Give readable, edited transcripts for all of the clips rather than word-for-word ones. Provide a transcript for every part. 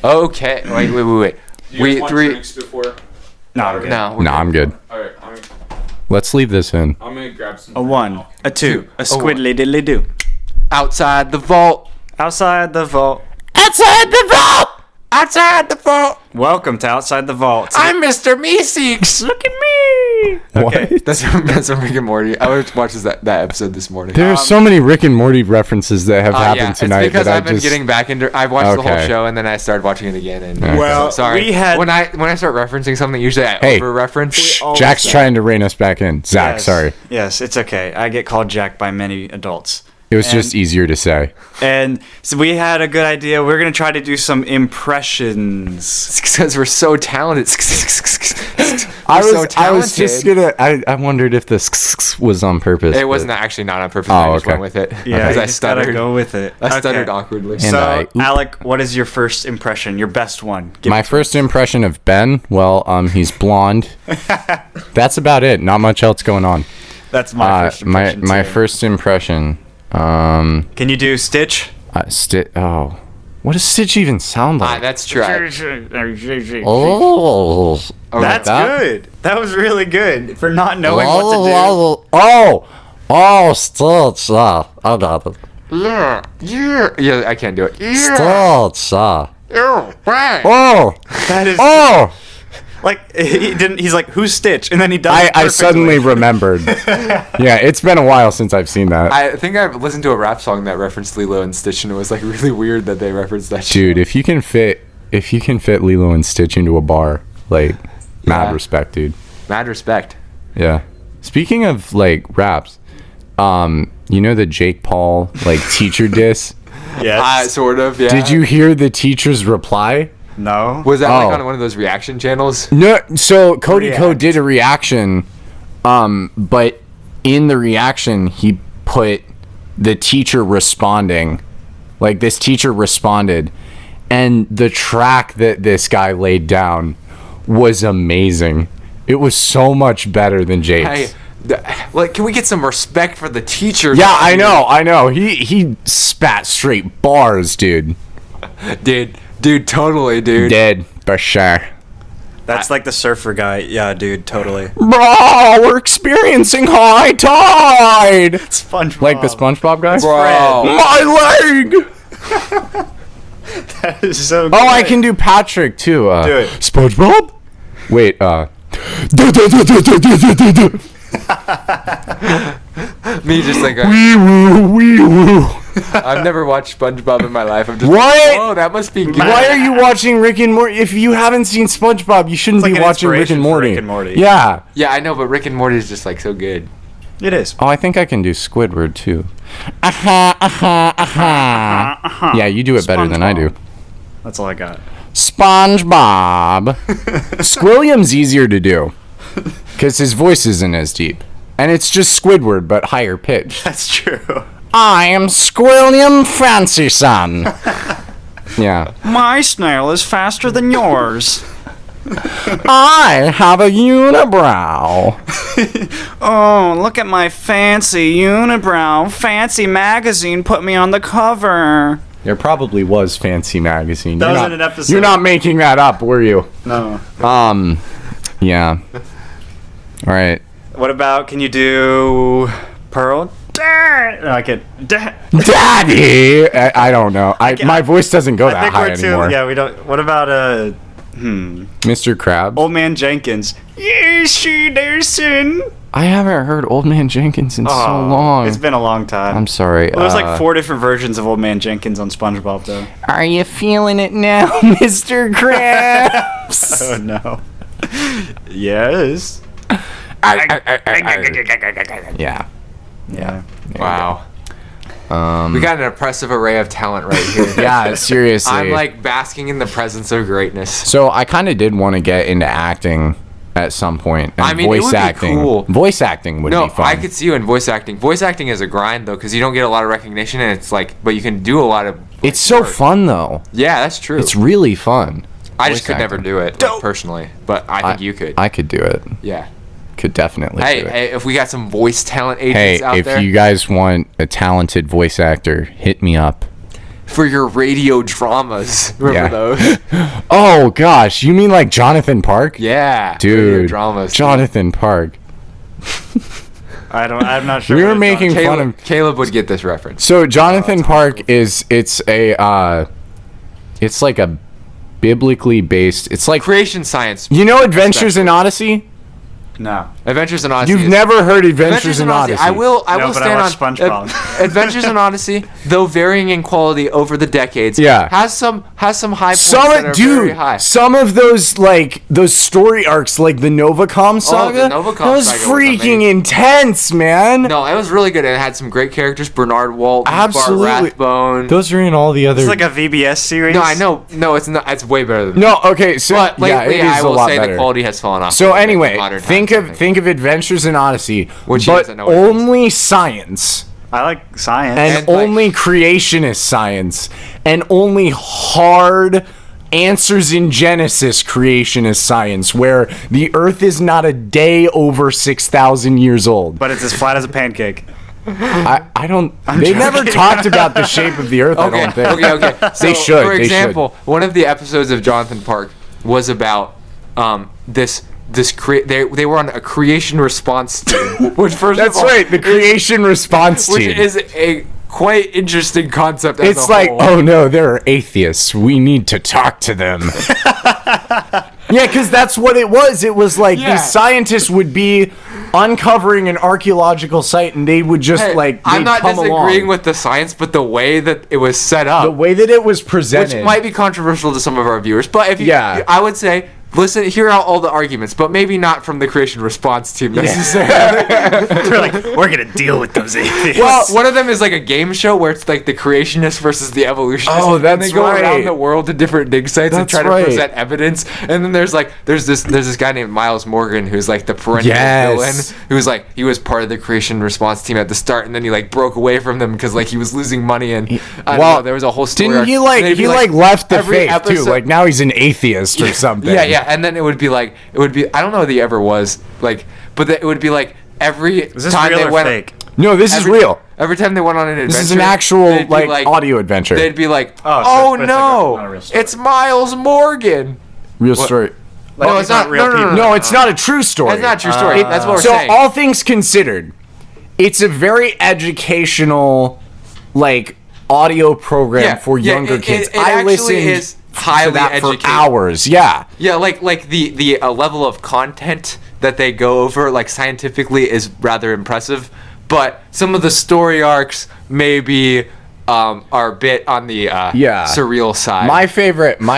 Okay. Wait. Do you guys want drinks before? No, I'm good. No, I'm good. All right, Let's leave this in. I'm gonna grab some. A 1, a 2, a squiddly diddly do. Outside the vault. Outside the vault. Outside the vault. Outside the vault. Welcome to Outside the Vault. I'm Mr. Meeseeks. Look at me. Okay. What? That's a Rick and Morty. I watched that episode this morning. There's so many Rick and Morty references that have happened tonight. It's because that I've been getting back into. I've watched the whole Okay. show and then I started watching it again. And Well, sorry. we had- when I start referencing something, usually I Hey. over-reference. Jack's trying to rein us back in. Zach, Yes. sorry. Yes, it's okay. I get called Jack by many adults. It was just easier to say. And so we had a good idea. We're going to try to do some impressions. Because we're so talented. I was just gonna. I wondered if this was on purpose. It wasn't actually not on purpose. Oh, I just okay. went with it. Yeah, Because you I just gotta stuttered. go with it. I stuttered Okay. awkwardly. And So, Alec, what is your first impression? Your best one? Give My it to first impression of Ben, well, he's blonde. That's about it. Not much else going on. me. That's my first impression. My too. first impression. Can you do Stitch? Oh, what does Stitch even sound like? That's true. Oh, That's good. That was really good for not knowing what to Stitch. I got it. Yeah, I can't do it. Stitch. Right. Oh, do. That is like he didn't. He's like, "Who's Stitch?" And then he does. I it perfectly. suddenly remembered. Yeah, it's been a while since I've seen that. I think I've listened to a rap song that referenced Lilo and Stitch, and it was like really weird that they referenced that. Dude, if you can fit Lilo and Stitch into a bar, like, mad respect, dude. Mad respect. Yeah. Speaking of like raps, you know the Jake Paul like teacher diss? Yes. Sort of. Yeah. Did you hear the teacher's reply? No. Was that like Oh. on one of those reaction channels? No. So Cody React. Code did a reaction, but in the reaction he put the teacher responding, like this teacher responded, and the track that this guy laid down was amazing. It was so much better than Jake's. Hey, like, can we get some respect for the teacher? Yeah, I know. He spat straight bars, dude. Dude, totally, dude. Dead for sure. That's like the surfer guy. Yeah, dude, totally. Bro, we're experiencing high tide. SpongeBob. Like the SpongeBob guy? Bro. My leg. That is so good. Oh, I can do Patrick too. Do it. SpongeBob? Wait, Me just like, wee woo. I've never watched SpongeBob in my life. I'm just What? Like, whoa, that must be good. Why are you watching Rick and Morty? If you haven't seen SpongeBob, you shouldn't It's like be an watching Rick inspiration and for Morty. Rick and Morty. Yeah. Yeah, I know, but Rick and Morty is just like so good. It is. Oh, I think I can do Squidward too. Yeah, you do it better than I do. That's all I got. SpongeBob. Squilliam's easier to do because his voice isn't as deep, and it's just Squidward but higher pitched. That's true. I am Squilliam Fancy Son. Yeah. My snail is faster than yours. I have a unibrow. Oh, look at my fancy unibrow. Fancy magazine put me on the cover. There probably was Fancy Magazine. That You're was not- in an episode. You're not making that up, were you? No. Yeah. All right. What about, can you do Pearl? No, I can. Daddy! I don't know. My voice doesn't go that high anymore. Yeah, we don't. What about Mr. Krabs? Old Man Jenkins? Yes, she Anderson. I haven't heard Old Man Jenkins in so long. It's been a long time. I'm sorry. Well, there's like 4 different versions of Old Man Jenkins on SpongeBob, though. Are you feeling it now, Mr. Krabs? Oh no. Yes. Yeah. Yeah. Wow. We got an impressive array of talent right here. Yeah, seriously. I'm like basking in the presence of greatness. So I kind of did want to get into acting at some point. And I mean, it would be cool. Voice acting would No, be fun. I could see you in voice acting. Voice acting is a grind though, because you don't get a lot of recognition, and it's like, but you can do a lot of. It's so fun though. Yeah, that's true. It's really fun. I just voice could never acting. do it like, personally, but I think you could. I could do it. Yeah. Could definitely do it. Hey, if we got some voice talent Hey, agents out if there, you guys want a talented voice actor, hit me up. for your radio dramas. Remember those? Oh gosh, you mean like Jonathan Park? Yeah, Dude, radio dramas. Jonathan Park. I'm not sure. We what were it's making on. fun of. Caleb would get this reference. So Jonathan Park it's like a biblically based. It's like Creation science. you know Adventures in Odyssey. No. Adventures in Odyssey. You've is- never heard Adventures in Odyssey. I will No, but I stand on watched SpongeBob. Adventures in Odyssey, though varying in quality over the decades. Yeah. has some high points that are very high. Some of those story arcs, like the Novacom saga, Novacom that was saga was freaking amazing. intense, man. No, it was really good. It had some great characters. Bernard Walton, Absolutely. Bart Rathbone. Those are in all the other. It's like a VBS series. No, I know. No, it's not. It's way better than. No, okay, so But yeah, lately, it is I a will lot say better. the quality has fallen off. So a bit in anyway, modern think times, I of Adventures in Odyssey, Which he but doesn't know what it is. only science. I like science. And like- only creationist science, and only hard answers in Genesis creationist science, where the Earth is not a day over 6,000 years old. but it's as flat as a pancake. I don't. They never talked about the shape of the Earth. I Okay, don't think. okay. So, They should, For they example, one of the episodes of Jonathan Park was about they were on a creation response team. Which first That's of all, right. The creation response which team. is a quite interesting concept. As It's a like, whole. oh no, there are atheists. We need to talk to them. Yeah, because that's what it was. It was like Yeah. these scientists would be uncovering an archaeological site, and they would just Hey, I'm they'd not come disagreeing along. with the science, but the way that it was set up, The way that it was presented. which might be controversial to some of our viewers. But if you, Yeah. I would say, listen, hear out all the arguments, but maybe not from the creation response team necessarily. They're like, we're gonna deal with those atheists. Well, one of them is like a game show where it's like the creationists versus the evolutionists. Oh, and that's they go right. around the world to different dig sites and That's try right. to present evidence. And then there's this guy named Miles Morgan who's like the perennial Yes. villain, who's like he was part of the creation response team at the start, and then he like broke away from them because like he was losing money, and I don't know, there was a whole story. Didn't arc. he And they'd be left the every faith too? episode- Like now he's an atheist or something. Yeah, and then it would be I don't know if he ever was like, but it would be like every Is this time real they or went. fake? No, this is real. Every time they went on an adventure, This is an actual they'd be audio adventure. They'd be like, Oh, so "Oh it's like no, not a real story. it's Miles Morgan." Real story. Like, No, these it's not. aren't real No. people. No, it's not a true story. That's not a true story. That's what we're So saying. all things considered, it's a very educational, audio program Yeah, for yeah, younger it- kids. it I actually listened is to highly that for educated. hours. Yeah. Yeah, like the level of content that they go over, like scientifically, is rather impressive. But some of the story arcs maybe are a bit on the surreal side. My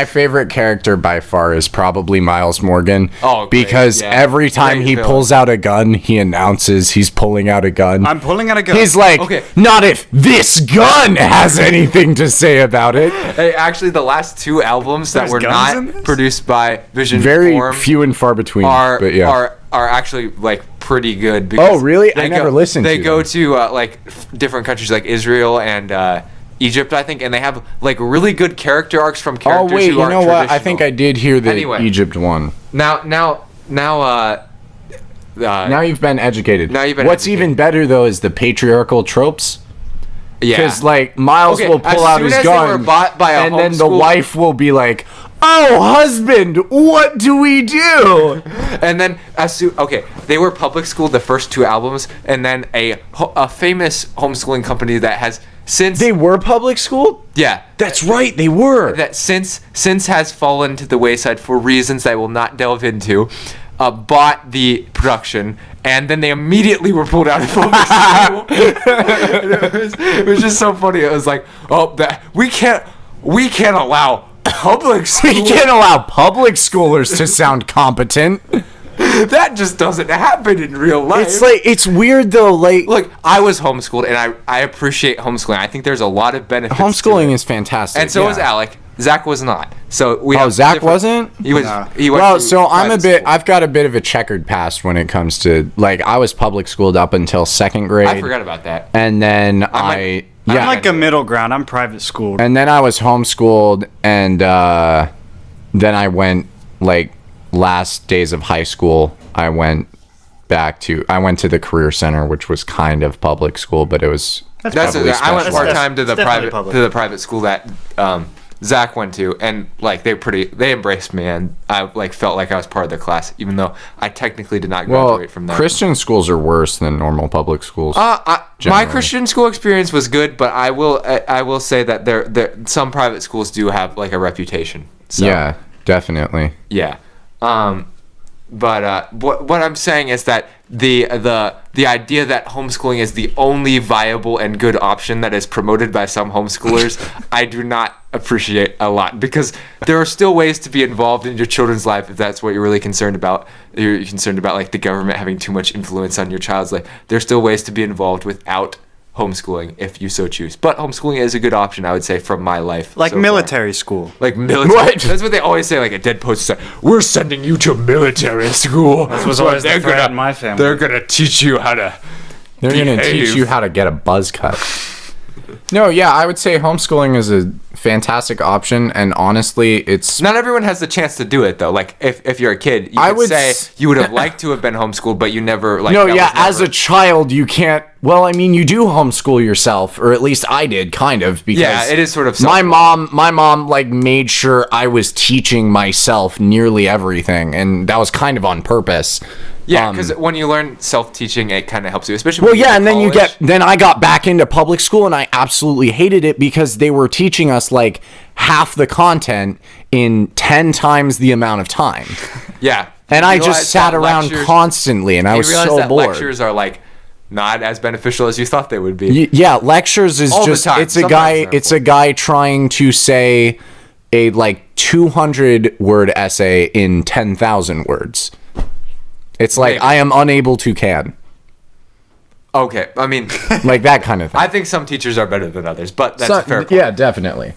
favorite character by far is probably Miles Morgan. Oh, great, because yeah. every time Great he villain. pulls out a gun, he announces he's pulling out a gun. I'm pulling out a gun. He's like, Okay. not if this gun has anything to say about it. Hey, actually, the last two albums that There's were guns in not this? produced by Vision Very Form few and far between. are but yeah. are actually pretty good. Because Oh, really? I they never listened They to go them. to different countries like Israel and Egypt, I think, and they have really good character arcs from Oh characters wait, who you aren't know what? I think I traditional. did hear the Anyway. Egypt one. Now Now you've been educated. Now you've been What's educated. even better though is the patriarchal tropes. yeah. Because Miles Okay, will pull as out soon his as they gun, were bought by a and then the homeschool- wife will be like, "Oh, husband, what do we do?" And then they were public schooled the first two albums, and then a famous homeschooling company that has since They were public school. yeah That's right, they were. that since has fallen to the wayside for reasons I will not delve into, bought the production, and then they immediately were pulled out of public school. it was just so funny. It was like, oh, we can't allow public school. We can't allow public schoolers to sound competent. That just doesn't happen in real life. It's weird though. Look, I was homeschooled, and I appreciate homeschooling. I think there's a lot of benefits. to homeschooling it. is fantastic, And so yeah. was Alec. Zach was not. So we. Oh, have Zach different- wasn't? He was. No. He went Well, to so I'm a private bit. school. I've got a bit of a checkered past when it comes to I was public schooled up until second grade. I forgot about that. And then I'm I'm like a middle ground. I'm private schooled. and then I was homeschooled, and then I went last days of high school. I went to the career center, which was kind of public school, but it was I probably went specialized. part time to the It's definitely private school that Zach went to, and like they embraced me, and I like felt like I was part of the class, even though I technically did not Well, graduate from there. Christian schools are worse than normal public schools. My generally. Christian school experience was good, but I will say that there some private schools do have like a reputation. So, Yeah, definitely. yeah. But what I'm saying is that the idea that homeschooling is the only viable and good option that is promoted by some homeschoolers, I do not appreciate a lot, because there are still ways to be involved in your children's life if that's what you're really concerned about. You're concerned about like the government having too much influence on your child's life. There's still ways to be involved without homeschooling if you so choose. But homeschooling is a good option, I would say, from my life. Like so far. military school. Like military. What? That's what they always say. Like a dead post say, "We're sending you to military school." That was always the threat in my family. They're gonna teach you how to. They're going to teach you how to get a buzz cut. No, yeah, I would say homeschooling is a fantastic option, and honestly, it's Not everyone has the chance to do it though. Like if you're a kid, you I could would say s- you would have liked to have been homeschooled, but you never like. no, that yeah. was As never- a child, you can't. Well, I mean, you do homeschool yourself, or at least I did, kind of. Because Yeah, it is sort of my mom, like made sure I was teaching myself nearly everything, and that was kind of on purpose. Yeah, because when you learn self-teaching, it kind of helps you, especially. Well, when you yeah, get and to then you college. then I got back into public school, and I absolutely hated it because they were teaching us like half the content in 10 times the amount of time. Yeah, And You I realize just sat that around lectures- constantly, and I You was realize so that bored. lectures are like not as beneficial as you thought they would be. Yeah, lectures is All the just time. it's a Sometimes guy they're it's a guy trying to say a like 200 word essay in 10,000 words. It's like Maybe. I am unable to can. Okay, I mean, Like that kind of thing. I think some teachers are better than others, but that's a fair point. yeah, definitely.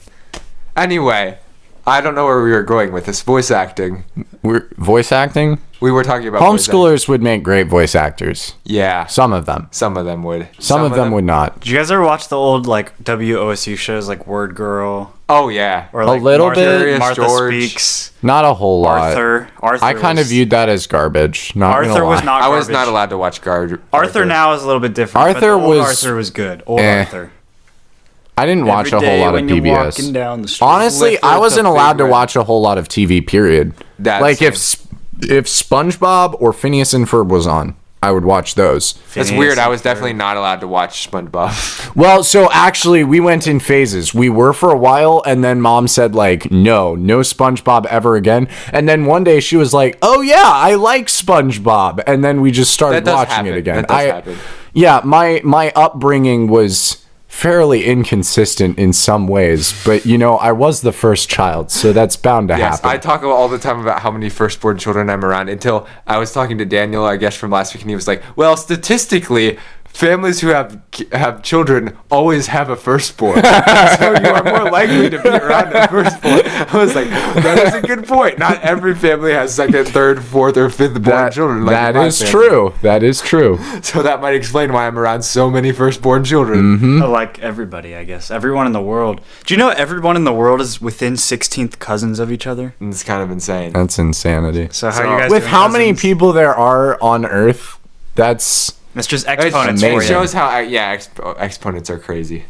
Anyway, I don't know where we were going with this voice acting. We're voice acting. We were talking about voice acting. Homeschoolers would make great voice actors. Yeah, Some of them. some of them would. Some of them would not. Did you guys ever watch the old like WOSU shows like Word Girl Oh yeah. or like little Martha, bit. Martha George. Speaks? Not a whole lot. Arthur I kind of was- viewed that as garbage. Not gonna Arthur was lie. not. I was garbage. not allowed to watch Arthur now is a little bit different. but Arthur the old was- Arthur was good. Old Eh. Arthur. I didn't watch Every a whole day lot of when you're walking PBS. down the street. Honestly, Lifter I to wasn't allowed to favorite. watch a whole lot of TV. Period. That's like if same. if SpongeBob or Phineas and Ferb was on, I would watch those. That's Phineas weird. I and was definitely not allowed to watch SpongeBob. Well, so actually, we went in phases. We were for a while, and then Mom said like, no SpongeBob ever again. And then one day she was like, oh yeah, I like SpongeBob, and then we just started That does watching happen. it again. That does happen. Yeah, my upbringing was fairly inconsistent in some ways, but you know, I was the first child, so that's bound to Yes, happen. I talk all the time about how many firstborn children I'm around until I was talking to Daniel, I guess, from last week, and he was like, well, statistically, families who have children always have a firstborn. So you are more likely to be around a firstborn. I was like, that is a good point. Not every family has second, third, fourth, or fifth born children. Like that my is family. true. That is true. So that might explain why I'm around so many firstborn children. Mm-hmm. Like everybody, I guess. Everyone in the world. Do you know everyone in the world is within 16th cousins of each other? And it's kind of insane. That's insanity. So how So- you guys With doing, how many cousins? people there are on Earth, that's It's just It exponents for amazing. you. shows how, exponents are crazy.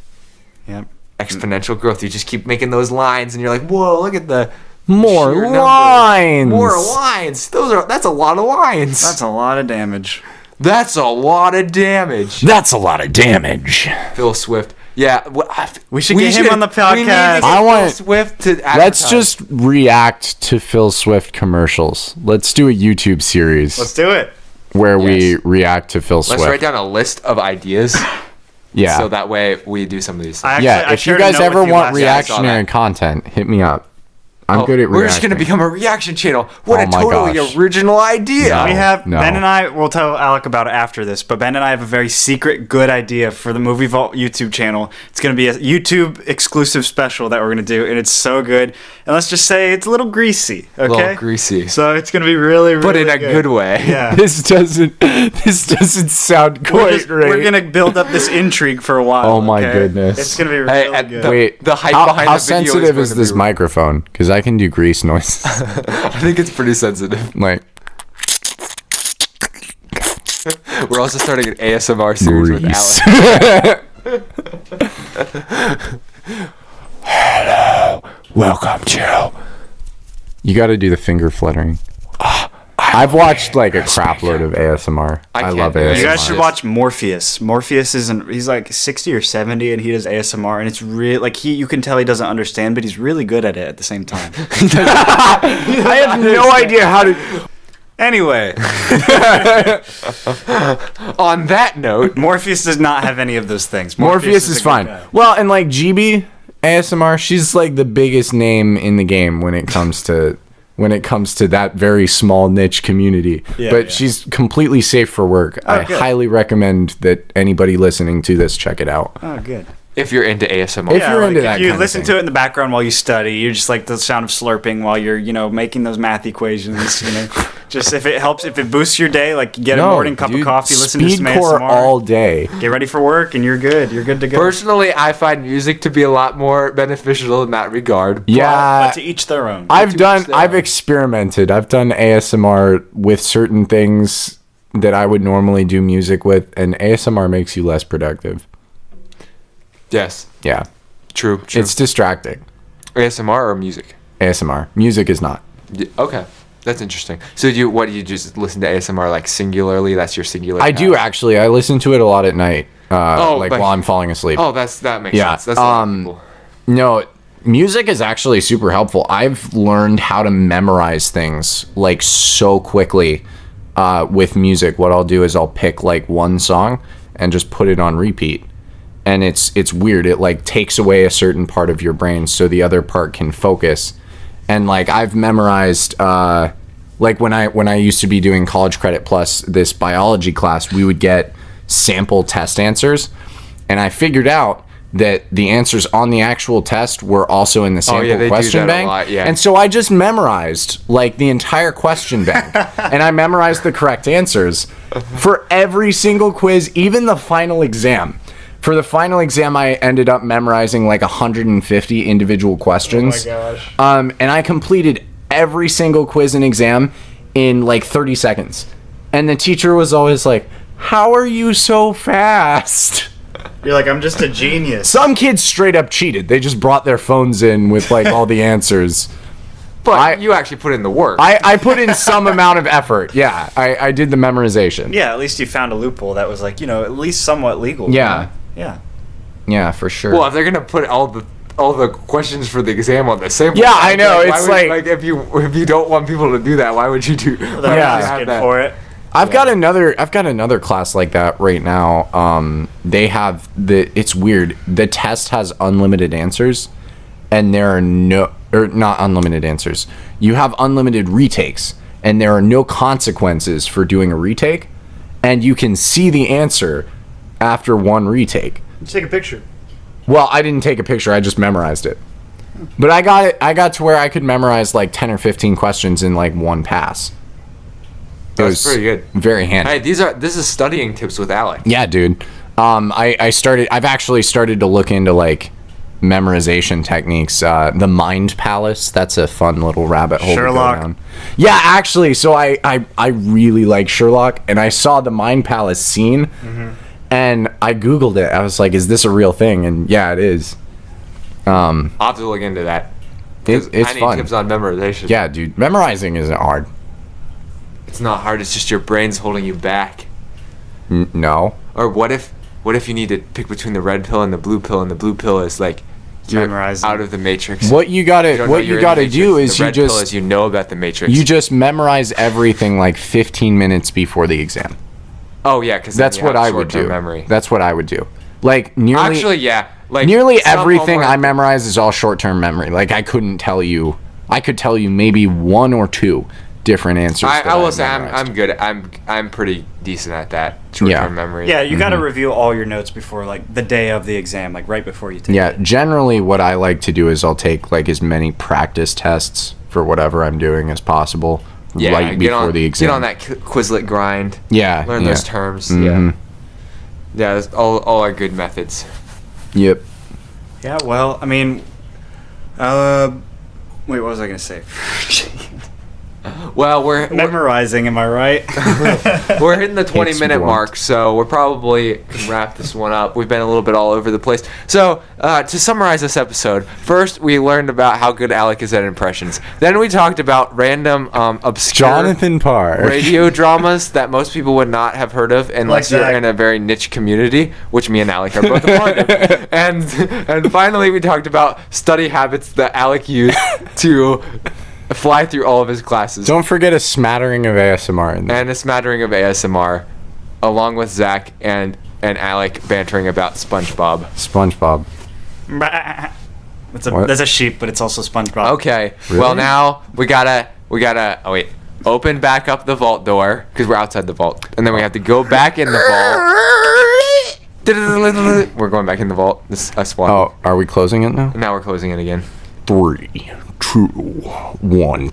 Yep. Exponential growth. You just keep making those lines, and you're like, whoa, look at the more sheer number. lines. More lines. That's a lot of lines. That's a lot of damage. That's a lot of damage. That's a lot of damage. Phil Swift. Yeah, We should get him on the We need to podcast. get I Phil want- Swift to advertise. Let's just react to Phil Swift commercials. Let's do a YouTube series Let's do it. where we Yes. react to Phil Let's Swift. write down a list of ideas, Yeah. so that way we do some of these. I Yeah, actually- I if you shared a guys note ever with you want last night. I saw reactionary that. content, hit me up. I'm good at reacting. We're just gonna become a reaction channel. What Oh a my totally gosh. original idea. No. We have No. Ben and I. We'll tell Alec about it after this. But Ben and I have a very secret, good idea for the Movie Vault YouTube channel. It's going to be a YouTube exclusive special that we're going to do, and it's so good. And let's just say it's a little greasy. Okay, little greasy. So it's going to be really, really But in a good way. Yeah. This doesn't sound quite right. We're gonna build up this intrigue for a while. Oh my okay? goodness. It's gonna be really Hey, at good. Wait, the hype how, behind how the video is sensitive going is to this be- microphone? Because I can do grease noises. I think it's pretty sensitive. Like, We're also starting an ASMR series with grease. Alec. Hello, welcome to. You got to do the finger fluttering. I've watched like a crap load of ASMR. I love ASMR. You guys should watch Morpheus. Morpheus he's like 60 or 70 and he does ASMR and it's really like you can tell he doesn't understand, but he's really good at it at the same time. I have no idea how to. Anyway, On that note, Morpheus does not have any of those things. Morpheus a is good fine. guy. Well, and like GB ASMR, she's like the biggest name in the game when it comes to that very small niche community. But she's completely safe for work. I good. highly recommend that anybody listening to this check it out. Oh, good. if you're into ASMR. If you're into that if you kind of listen thing. to it in the background while you study, you're just like the sound of slurping while you're, making those math equations, Just if it helps, if it boosts your day, like you get a morning cup of coffee, listen to some Speedcore ASMR, all day. get ready for work, and you're good. You're good to go. Personally, I find music to be a lot more beneficial in that regard. Yeah, But to each their own. I've experimented. I've done ASMR with certain things that I would normally do music with, and ASMR makes you less productive. Yes. Yeah, True. it's distracting. ASMR or music? ASMR. Music is not. Okay. That's interesting. So do you just listen to ASMR like singularly? That's your singular I do actually. I listen to it a lot at night, but- while I'm falling asleep. Oh, that makes Yeah, sense. That's a lot of people. No, music is actually super helpful. I've learned how to memorize things like so quickly with music. What I'll do is I'll pick like one song and just put it on repeat. And it's weird. It like takes away a certain part of your brain so the other part can focus. And like I've memorized like when I used to be doing College Credit Plus this biology class, we would get sample test answers, and I figured out that the answers on the actual test were also in the sample they do question that a bank. lot, yeah. And so I just memorized like the entire question bank and I memorized the correct answers for every single quiz, even the final exam. For the final exam, I ended up memorizing like 150 individual questions. Oh my gosh. And I completed every single quiz and exam in like 30 seconds. And the teacher was always like, "How are you so fast?" You're like, I'm just a genius. Some kids straight up cheated. They just brought their phones in with like all the answers. But you actually put in the work. I put in some amount of effort. Yeah, I did the memorization. Yeah, at least you found a loophole that was like, at least somewhat legal. Yeah. Yeah. Yeah, for sure. well, if they're gonna put all the questions for the exam on the sample, Yeah, I know, why it's would- like- if you don't want people to do that, why would you do? They're why would you asking have that? for it. I've got another class like that right now. They have it's weird. The test has unlimited answers, and there are not unlimited answers. You have unlimited retakes, and there are no consequences for doing a retake, and you can see the answer after one retake. Just take a picture. Well, I didn't take a picture. I just memorized it. But I got to where I could memorize like 10 or 15 questions in like one pass. It That's was pretty good. Very handy. Hey, this is studying tips with Alec. Yeah, dude. I've actually started to look into like memorization techniques. The Mind Palace, that's a fun little rabbit hole Sherlock. to go down. Yeah, actually, so I really like Sherlock, and I saw the Mind Palace scene, and I Googled it. I was like, is this a real thing? And yeah, it is. I'll have to look into that. It's I need fun. tips on memorization. Yeah, dude, memorizing isn't hard. It's not hard. It's just your brain's holding you back. No. Or what if you need to pick between the red pill and the blue pill, and the blue pill is like you're Memorizing. out of the matrix. What you don't know gotta you're in the do matrix. is the you red pill just is you know about the matrix. you just memorize everything like 15 minutes before the exam. oh yeah, because That's what I would do. Memory. That's what I would do. Like nearly Actually, yeah. Like nearly some everything I homework- memorize is all short-term memory. Like I could tell you maybe one or two different answers. I will say memorized. I'm good. I'm pretty decent at that short-term Yeah. memory. Yeah, you got to review all your notes before, like, the day of the exam, like, right before you take Yeah, it. generally what I like to do is I'll take like as many practice tests for whatever I'm doing as possible Yeah, right before the exam. Get on that Quizlet grind. Yeah, Learn yeah. those terms. Mhm. Yeah. Yeah, that's all are good methods. Yep. Yeah, well, I mean, wait, what was I going to say? Well, we're Memorizing, am I right? we're hitting the 20-minute blunt. mark, so we're probably can wrap this one up. We've been a little bit all over the place. So, to summarize this episode, first we learned about how good Alec is at impressions. Then we talked about random obscure Jonathan Parr. radio dramas that most people would not have heard of unless Like you're that. in a very niche community, which me and Alec are both a part of. And finally, we talked about study habits that Alec used to fly through all of his classes. Don't forget a smattering of ASMR in there. And a smattering of ASMR, along with Zach and Alec bantering about SpongeBob. SpongeBob. What? There's a sheep, but it's also SpongeBob. Okay. Really? Well, now we gotta. Oh wait. Open back up the vault door because we're outside the vault, and then we have to go back in the vault. We're going back in the vault. This us one. Oh, are we closing it now? Now we're closing it again. 3, 2, 1.